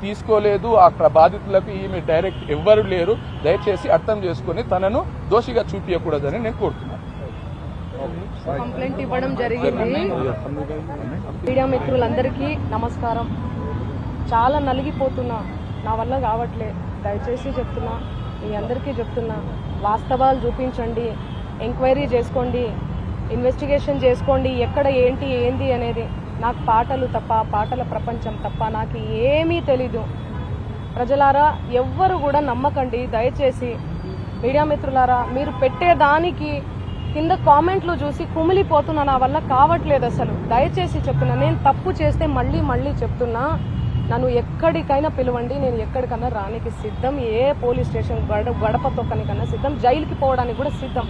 తీసుకోలేదు, అక్కడ బాధితులకు ఈమె డైరెక్ట్ ఎవ్వరు లేరు. దయచేసి అర్థం చేసుకుని తనను దోషిగా చూపించకూడదని నేను కోరుతున్నాను. కంప్లైంట్ ఇవ్వడం జరిగింది. మీడియా మిత్రులందరికీ నమస్కారం. చాలా నలిగిపోతున్నా, నా వల్ల కావట్లే. దయచేసి చెప్తున్నా, మీ అందరికీ చెప్తున్నా, వాస్తవాలు చూపించండి, ఎంక్వైరీ చేసుకోండి, ఇన్వెస్టిగేషన్ చేసుకోండి, ఎక్కడ ఏంటి ఏంది అనేది. నాకు పాటలు తప్ప, పాటల ప్రపంచం తప్ప నాకు ఏమీ తెలీదు. ప్రజలారా ఎవ్వరు కూడా నమ్మకండి దయచేసి. మీడియా మిత్రులారా, మీరు పెట్టేదానికి కింద కామెంట్లు చూసి కుమిలిపోతున్నా, నా వల్ల కావట్లేదు అసలు. దయచేసి చెప్తున్నా, నేను తప్పు చేస్తే మళ్ళీ చెప్తున్నా, నన్ను ఎక్కడికైనా పిలవండి, నేను ఎక్కడికన్నా రానికి సిద్ధం. ఏ పోలీస్ స్టేషన్ గడప తొక్కనికన్నా సిద్ధం, జైలుకి పోవడానికి కూడా సిద్ధం.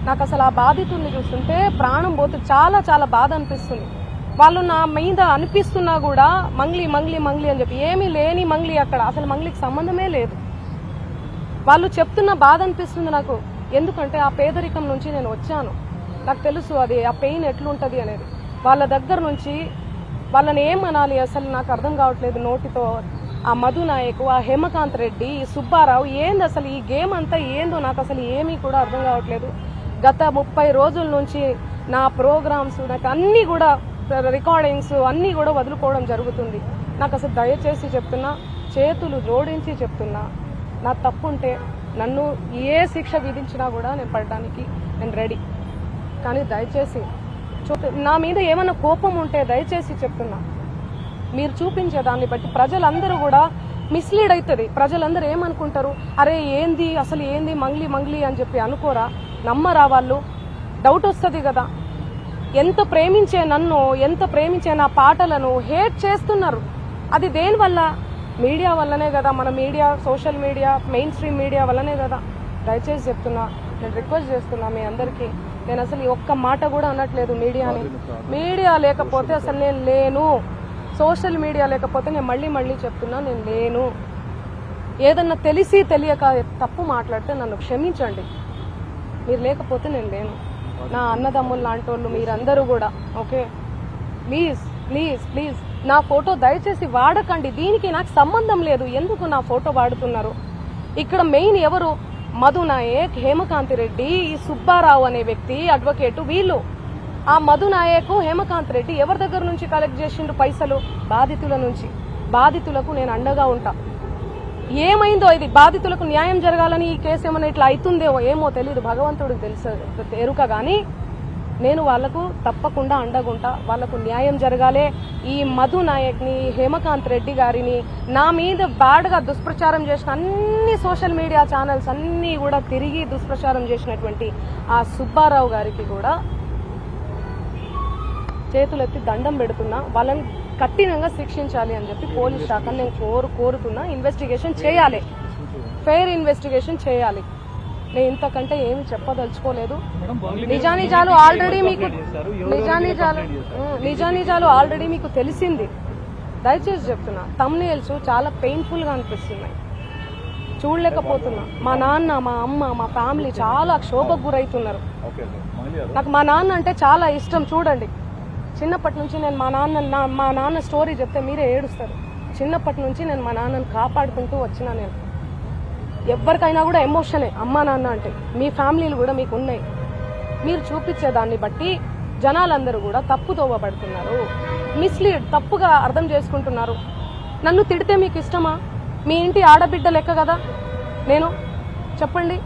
నాకు అసలు ఆ బాధితుల్ని చూస్తుంటే ప్రాణం పోతుంది. చాలా బాధ అనిపిస్తుంది. వాళ్ళు నా మీద అనిపిస్తున్నా కూడా మంగ్లీ అని చెప్పి, ఏమీ లేని మంగ్లీ, అక్కడ అసలు మంగ్లీకి సంబంధమే లేదు. వాళ్ళు చెప్తున్న బాధ అనిపిస్తుంది నాకు. ఎందుకంటే ఆ పేదరికం నుంచి నేను వచ్చాను, నాకు తెలుసు అది ఆ పెయిన్ ఎట్లుంటది అనేది. వాళ్ళ దగ్గర నుంచి వాళ్ళని ఏమనాలి అసలు నాకు అర్థం కావట్లేదు నోటితో. ఆ మధు నాయక్, ఆ హేమకాంత్ రెడ్డి, ఈ సుబ్బారావు, ఏంది అసలు ఈ గేమ్ అంతా ఏందో నాకు అసలు ఏమీ కూడా అర్థం కావట్లేదు. గత 30 రోజుల నుంచి నా ప్రోగ్రామ్స్, నాకు అన్ని కూడా రికార్డింగ్స్ అన్నీ కూడా వదులుకోవడం జరుగుతుంది. నాకు అసలు దయచేసి చెప్తున్నా, చేతులు జోడించి చెప్తున్నా, నా తప్పుంటే నన్ను ఏ శిక్ష విధించినా కూడా నేను పడడానికి నేను రెడీ. కానీ దయచేసి నా మీద ఏమైనా కోపం ఉంటే దయచేసి చెప్తున్నా, మీరు చూపించే దాన్ని బట్టి ప్రజలందరూ కూడా మిస్లీడ్ అవుతుంది. ప్రజలందరూ ఏమనుకుంటారు, అరే ఏంది అసలు ఏంది మంగ్లీ అని చెప్పి అనుకోరా, నమ్మరా వాళ్ళు? డౌట్ వస్తుంది కదా. ఎంత ప్రేమించే నన్ను, ఎంత ప్రేమించే నా పాటలను హేట్ చేస్తున్నారు. అది దేనివల్ల? మీడియా వల్లనే కదా. మన media, social media, main stream media వల్లనే కదా. దయచేసి చెప్తున్నా, నేను రిక్వెస్ట్ చేస్తున్నా మీ అందరికీ. నేను అసలు ఒక్క మాట కూడా అనట్లేదు మీడియాని. మీడియా లేకపోతే అసలు నేను లేను. సోషల్ మీడియా లేకపోతే నేను మళ్ళీ చెప్తున్నా, నేను లేను. ఏదన్నా తెలిసి తెలియక తప్పు మాట్లాడితే నన్ను క్షమించండి. మీరు లేకపోతే నేను లేను. నా అన్నదమ్ములు లాంటి వాళ్ళు మీరందరూ కూడా, ఓకే? ప్లీజ్ నా ఫోటో దయచేసి వాడకండి. దీనికి నాకు సంబంధం లేదు. ఎందుకు నా ఫోటో వాడుతున్నారు? ఇక్కడ మెయిన్ ఎవరు? మధు నాయక్, హేమకాంత్ రెడ్డి, ఈ సుబ్బారావు అనే వ్యక్తి, అడ్వకేటు, వీళ్ళు. ఆ మధు నాయక్, హేమకాంత్ రెడ్డి ఎవరి దగ్గర నుంచి కలెక్ట్ చేసిండు పైసలు? బాధితుల నుంచి. బాధితులకు నేను అండగా ఉంటా. ఏమైందో ఇది, బాధితులకు న్యాయం జరగాలని ఈ కేసు ఏమైనా ఇట్లా అవుతుందేమో ఏమో తెలియదు, భగవంతుడికి తెలుసు ఎరుక. కానీ నేను వాళ్లకు తప్పకుండా అండగుంటా. వాళ్లకు న్యాయం జరగాలే. ఈ మధు నాయక్ని, హేమకాంత్ రెడ్డి గారిని, నా మీద బ్యాడ్గా దుష్ప్రచారం చేసిన అన్ని సోషల్ మీడియా ఛానల్స్ అన్ని కూడా తిరిగి దుష్ప్రచారం చేసినటువంటి ఆ సుబ్బారావు గారికి కూడా చేతులెత్తి దండం పెడుతున్నా. వాళ్ళని కఠినంగా శిక్షించాలి అని చెప్పి పోలీస్ శాఖను నేను కోరుతున్నా. ఇన్వెస్టిగేషన్ చేయాలి, ఫెయిర్ ఇన్వెస్టిగేషన్ చేయాలి. నేను ఇంతకంటే ఏమి చెప్పదలుచుకోలేదు. నిజానిజాలు ఆల్రెడీ మీకు తెలిసింది. దయచేసి చెప్తున్నా, థంబ్నెయిల్స్ చాలా పెయిన్ఫుల్ గా అనిపిస్తున్నాయి, చూడలేకపోతున్నా. మా నాన్న, మా అమ్మ, మా ఫ్యామిలీ చాలా క్షోభకు గురవుతున్నారు. నాకు మా నాన్న అంటే చాలా ఇష్టం. చూడండి, చిన్నప్పటి నుంచి నేను మా నాన్న స్టోరీ చెప్తే మీరే ఏడుస్తారు. చిన్నప్పటి నుంచి నేను మా నాన్నని కాపాడుకుంటూ వచ్చినా. నేను ఎవరికైనా కూడా ఎమోషనే అమ్మా నాన్న అంటే. మీ ఫ్యామిలీలు కూడా మీకు ఉన్నాయి. మీరు చూపించే దాన్ని బట్టి జనాలందరూ కూడా తప్పుదోవ పడుతున్నారు, మిస్లీడ్, తప్పుగా అర్థం చేసుకుంటున్నారు. నన్ను తిడితే మీకు ఇష్టమా? మీ ఇంటి ఆడబిడ్డ లెక్క కదా నేను. చెప్పండి,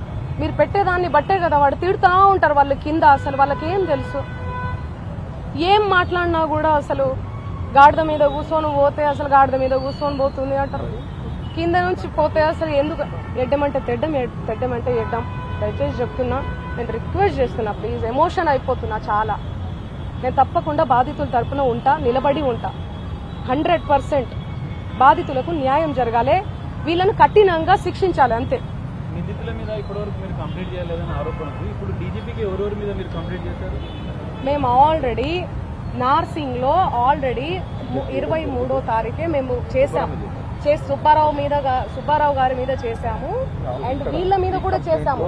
మీరు పెట్టేదాన్ని బట్టే కదా వాడు తిడుతూ ఉంటారు. వాళ్ళు కింద అసలు వాళ్ళకి ఏం తెలుసు? ఏం మాట్లాడినా కూడా అసలు గాడిద మీద కూర్చొని పోతే అసలు గాడిద మీద కూర్చొని పోతుంది అంటారు. కింద నుంచి పోతే అసలు ఎందుకు ఎడ్డమంటే తెడ్డమంటే ఎడ్డాం. దయచేసి చెప్తున్నా, నేను రిక్వెస్ట్ చేస్తున్నా, ప్లీజ్. ఎమోషన్ అయిపోతున్నా చాలా. నేను తప్పకుండా బాధితుల తరపున ఉంటా, నిలబడి ఉంటా. 100% బాధితులకు న్యాయం జరగాలి, వీళ్ళను కఠినంగా శిక్షించాలి, అంతే. నిందితుల మీద ఇప్పటివరకు మీరు కంప్లీట్ చేయలేదని ఆరోపణలు. ఇప్పుడు డీజీపీకి ఎవరెవరి మీద మీరు కంప్లీట్ చేశారు? మేము ఆల్రెడీ నార్సింగ్ లో 23వ తారీఖే మేము చేసాము. సుబ్బారావు గారి మీద చేశాము, అండ్ వీళ్ళ మీద కూడా చేశాము.